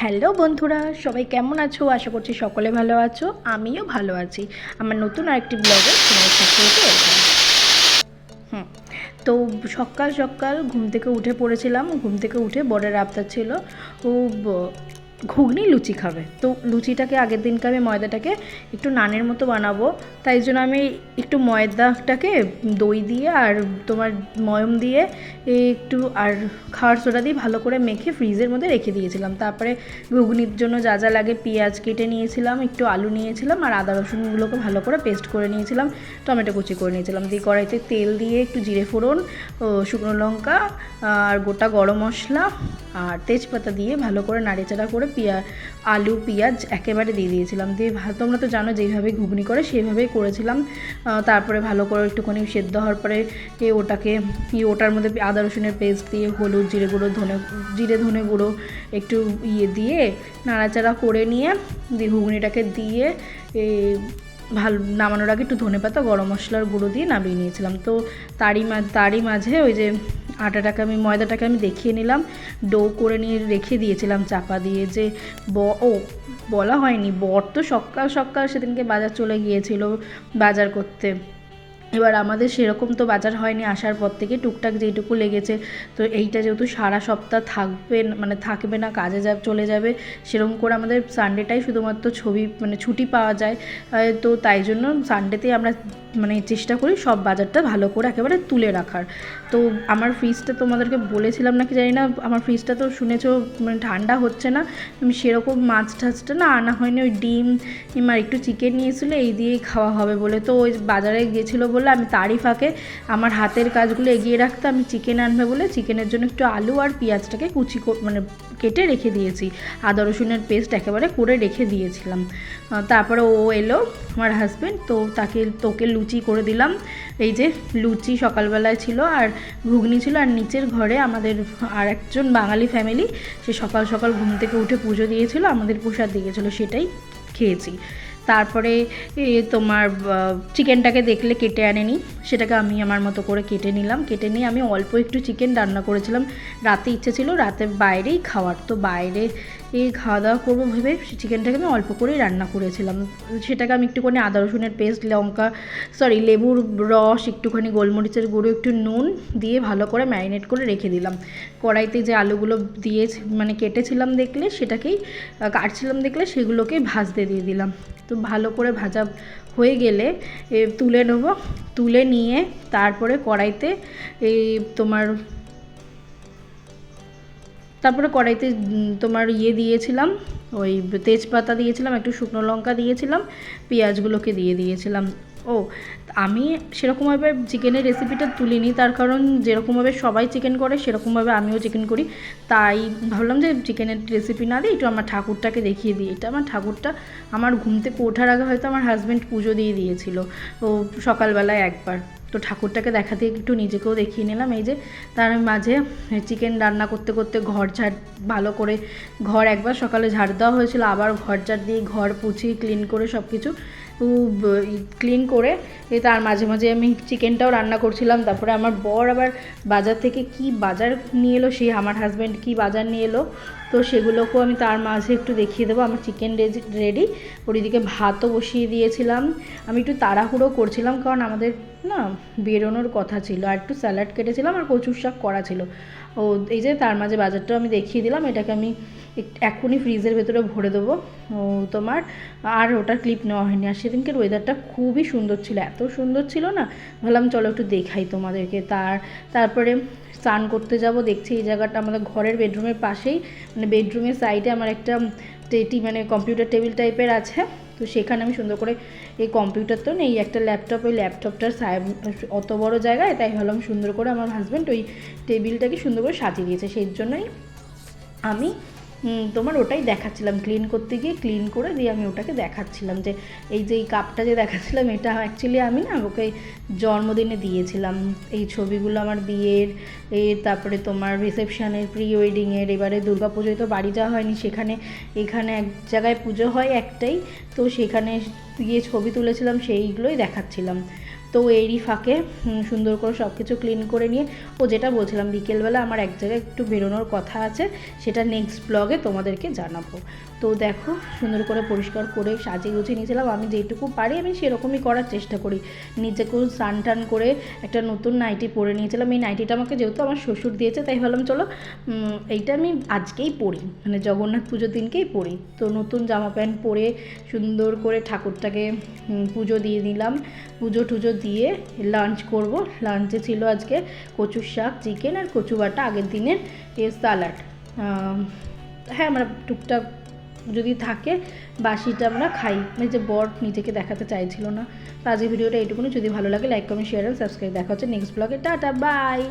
Hello বন্ধুরা, সবাই কেমন আছো? আশা করছি সকলে ভালো আছো। আমিও ভালো আছি। আমার নতুন আরেকটি ব্লগে তোমাদের সকলকে ওয়েলকাম। তো সকাল সকাল ঘুম থেকে উঠে পড়েছিলাম। ঘুম থেকে উঠে বরের আবদার ছিল ও ঘুগনি লুচি খাবে। তো লুচিটাকে আগের দিনকে আমি ময়দাটাকে একটু নানের মতো বানাবো, তাই জন্য আমি একটু ময়দাটাকে দই দিয়ে আর তোমার ময়ম দিয়ে একটু আর খাওয়ার সোডা দিয়ে ভালো করে মেখে ফ্রিজের মধ্যে রেখে দিয়েছিলাম। তারপরে ঘুগনির জন্য যা যা লাগে পেঁয়াজ কেটে নিয়েছিলাম, একটু আলু নিয়েছিলাম আর আদা রসুনগুলোকে ভালো করে পেস্ট করে নিয়েছিলাম, টমেটো কুচি করে নিয়েছিলাম। দিয়ে কড়াইতে তেল দিয়ে একটু জিরে ফোড়ন, শুকনো লঙ্কা আর গোটা গরম মশলা আর তেজপাতা দিয়ে ভালো করে নাড়াচাড়া করে আলু পেঁয়াজ একেবারে দিয়ে দিয়েছিলাম। দিয়ে তোমরা তো জানো যেইভাবে ঘুগনি করে সেইভাবেই করেছিলাম। তারপরে ভালো করে একটুখানি সেদ্ধ হওয়ার পরে ওটার মধ্যে আদা রসুনের পেস্ট দিয়ে হলুদ জিরে ধনে গুঁড়ো একটু দিয়ে নাড়াচাড়া করে নিয়ে ঘুগনিটাকে দিয়ে নামানোর আগে একটু ধনেপাতা গরম মশলার গুঁড়ো দিয়ে নামিয়ে নিয়েছিলাম। তো তারই মাঝে ওই যে ময়দাটাকে আমি দেখিয়ে নিলাম, ডো করে নিয়ে রেখে দিয়েছিলাম চাপা দিয়ে। যে বলা হয়নি, বর তো সকাল সকাল সেদিনকে বাজার চলে গিয়েছিল বাজার করতে। এবার আমাদের সেরকম তো বাজার হয়নি, আসার পর থেকে টুকটাক যেইটুকু লেগেছে। তো এইটা যেহেতু সারা সপ্তাহ থাকবে না, কাজে চলে যাবে, সেরকম করে আমাদের সানডেটাই শুধুমাত্র ছুটি পাওয়া যায়। তো তাই জন্য সানডেতেই আমরা চেষ্টা করি সব বাজারটা ভালো করে একেবারে তুলে রাখার। তো আমার ফ্রিজটা তোমাদেরকে বলেছিলাম নাকি জানি না, আমার ফ্রিজটা তো শুনেছো ঠান্ডা হচ্ছে না। আমি সেরকম মাছ টাছটা না আনা হয়নি, ওই ডিম আর একটু চিকেন নিয়েছিলো, এই দিয়েই খাওয়া হবে বলে। তো ওই বাজারে গেছিলো বলে আমি তারই ফাঁকে আমার হাতের কাজগুলো এগিয়ে রাখতে আমি চিকেন আনবে বলে চিকেনের জন্য একটু আলু আর পেঁয়াজটাকে কেটে রেখে দিয়েছি, আদা রসুনের পেস্ট একেবারে করে রেখে দিয়েছিলাম। তারপরে ও এলো আমার হাজব্যান্ড, তো তোকে লুচি করে দিলাম। এই যে লুচি সকালবেলায় ছিল আর ঘুগনি ছিল, আর নিচের ঘরে আমাদের আর একজন বাঙালি ফ্যামিলি সে সকাল সকাল ঘুম থেকে উঠে পুজো দিয়েছিল, আমাদের প্রসাদ দিয়েছিল, সেটাই খেয়েছি। তারপরে তোমার চিকেনটাকে দেখলে কেটে আনেনি, সেটাকে আমি আমার মতো করে কেটে নিলাম। কেটে নিয়ে আমি অল্প একটু চিকেন রান্না করেছিলাম, রাতে ইচ্ছে ছিল রাতে বাইরেই খাওয়ার, তো বাইরে খাওয়া দাওয়া করবো ভেবে চিকেনটাকে আমি অল্প করেই রান্না করেছিলাম। সেটাকে আমি একটুখানি আদা রসুনের পেস্ট লেবুর রস, একটুখানি গোলমরিচের গুঁড়ো, একটু নুন দিয়ে ভালো করে ম্যারিনেট করে রেখে দিলাম। কড়াইতে যে আলুগুলো দিয়ে কেটেছিলাম কাটছিলাম দেখলে সেগুলোকেই ভাজতে দিয়ে দিলাম। তো ভালো করে ভাজা হয়ে গেলে তুলে নেব, তুলে নিয়ে তারপরে কড়াইতে তোমার দিয়েছিলাম, ওই তেজপাতা দিয়েছিলাম, একটু শুকনো লঙ্কা দিয়েছিলাম, পেঁয়াজগুলোকে দিয়ে দিয়েছিলাম। আমি সেরকমভাবে চিকেনের রেসিপিটা তুলিনি, তার কারণ যেরকমভাবে সবাই চিকেন করে সেরকমভাবে আমিও চিকেন করি, তাই ভাবলাম যে চিকেনের রেসিপি না দিয়ে একটু আমার ঠাকুরটাকে দেখিয়ে দিই। এটা আমার ঠাকুরটা আমার ঘুম থেকে ওঠার আগে হয়তো আমার হাজব্যান্ড পুজো দিয়ে দিয়েছিল সকালবেলায় একবার, তো ঠাকুরটাকে দেখাতে একটু নিজেকেও দেখিয়ে নিলাম। এই যে তার মাঝে চিকেন রান্না করতে করতে ভালো করে ঘর একবার সকালে ঝাড় দেওয়া হয়েছিল, আবার ঘর ঝাড় দিয়ে ঘর পুছিয়ে ক্লিন করে সব কিছু ক্লিন করে তার মাঝে মাঝে আমি চিকেনটাও রান্না করছিলাম। তারপরে আমার বর আবার বাজার থেকে কি বাজার নিয়ে এলো, আমার হাজব্যান্ড কি বাজার নিয়ে এলো, তো সেগুলোকেও আমি তার মাঝে একটু দেখিয়ে দেবো। আমার চিকেন রেডি, ওইদিকে ভাতও বসিয়ে দিয়েছিলাম। আমি একটু তাড়াহুড়ো করছিলাম কারণ আমাদের না বেরোনোর কথা ছিল, আর একটু স্যালাড কেটেছিলাম আর কচুর শাক করা ছিল। এই যে তার মাঝে বাজারটাও আমি দেখিয়ে দিলাম। এটাকে আমি এক্ষুনি ফ্রিজের ভেতরে ভরে দেবো তোমার, আর ওটার ক্লিপ নেওয়া হয়নি। আর সেদিনকের ওয়েদারটা খুবই সুন্দর ছিল, এত সুন্দর ছিল না, ভাবলাম চলো একটু দেখাই তোমাদেরকে। তারপরে স্নান করতে যাব, দেখছি এই জায়গাটা আমাদের ঘরের বেডরুমের পাশেই, বেডরুমের সাইডে আমার একটা কম্পিউটার টেবিল টাইপের আছে, তো সেখানে আমি সুন্দর করে এই কম্পিউটার তো নেই, একটা ল্যাপটপ, ওই ল্যাপটপটার অত বড় জায়গায়, তাই ভাবলাম সুন্দর করে আমার হাজব্যান্ড ওই টেবিলটাকে সুন্দর করে সাজিয়ে দিয়েছে, সেই জন্যই আমি তোমার ওটাই দেখাচ্ছিলাম, ক্লিন করতে গিয়ে ক্লিন করে দিয়ে আমি ওটাকে দেখাচ্ছিলাম যে এই কাপটা যে দেখাচ্ছিলাম এটা অ্যাকচুয়ালি আমি না ওকে জন্মদিনে দিয়েছিলাম। এই ছবিগুলো আমার বিয়ের, তারপরে তোমার রিসেপশানের, প্রি ওয়েডিংয়ের, এবারে দুর্গাপুজোয় তো বাড়ি যাওয়া হয়নি, এখানে এক জায়গায় পুজো হয় একটাই, তো সেখানে গিয়ে ছবি তুলেছিলাম, সেইগুলোই দেখাচ্ছিলাম। তো এরই ফাঁকে সুন্দর করে সব কিছু ক্লিন করে নিয়ে যেটা বলছিলাম বিকেলবেলা আমার এক জায়গায় একটু বেরোনোর কথা আছে, সেটা নেক্সট ব্লগে তোমাদেরকে জানাবো। তো দেখো সুন্দর করে পরিষ্কার করে সাজিয়ে গুছিয়ে নিয়েছিলাম। আমি যেটুকু পারি আমি সেরকমই করার চেষ্টা করি। নিজেকেও স্নান টান করে একটা নতুন নাইটি পরে নিয়েছিলাম। এই নাইটিটা আমাকে যেহেতু আমার শ্বশুর দিয়েছে তাই ভাবলাম চলো এইটা আমি আজকেই পরি, মানে জগন্নাথ পুজোর দিনকেই পরি। তো নতুন জামা প্যান্ট পরে সুন্দর করে ঠাকুরটাকে পুজো দিয়ে দিলাম। পুজো টুজো দিয়ে লাঞ্চ করব। লাঞ্চে ছিল আজকে কচুর শাক, চিকেন আর কচু বাটা, আগের দিনের স্যালাড। হ্যাঁ আমরা টুকটাক যদি থাকে বাসিটা আমরা খাই, মানে যে বর নিজেকে দেখাতে চাইছিল না। তো আজকের ভিডিওটা এইটুকুনি। যদি ভালো লাগে লাইক কমেন্ট শেয়ার আর সাবস্ক্রাইব। দেখা হচ্ছে নেক্সট ব্লগে। Tata bye.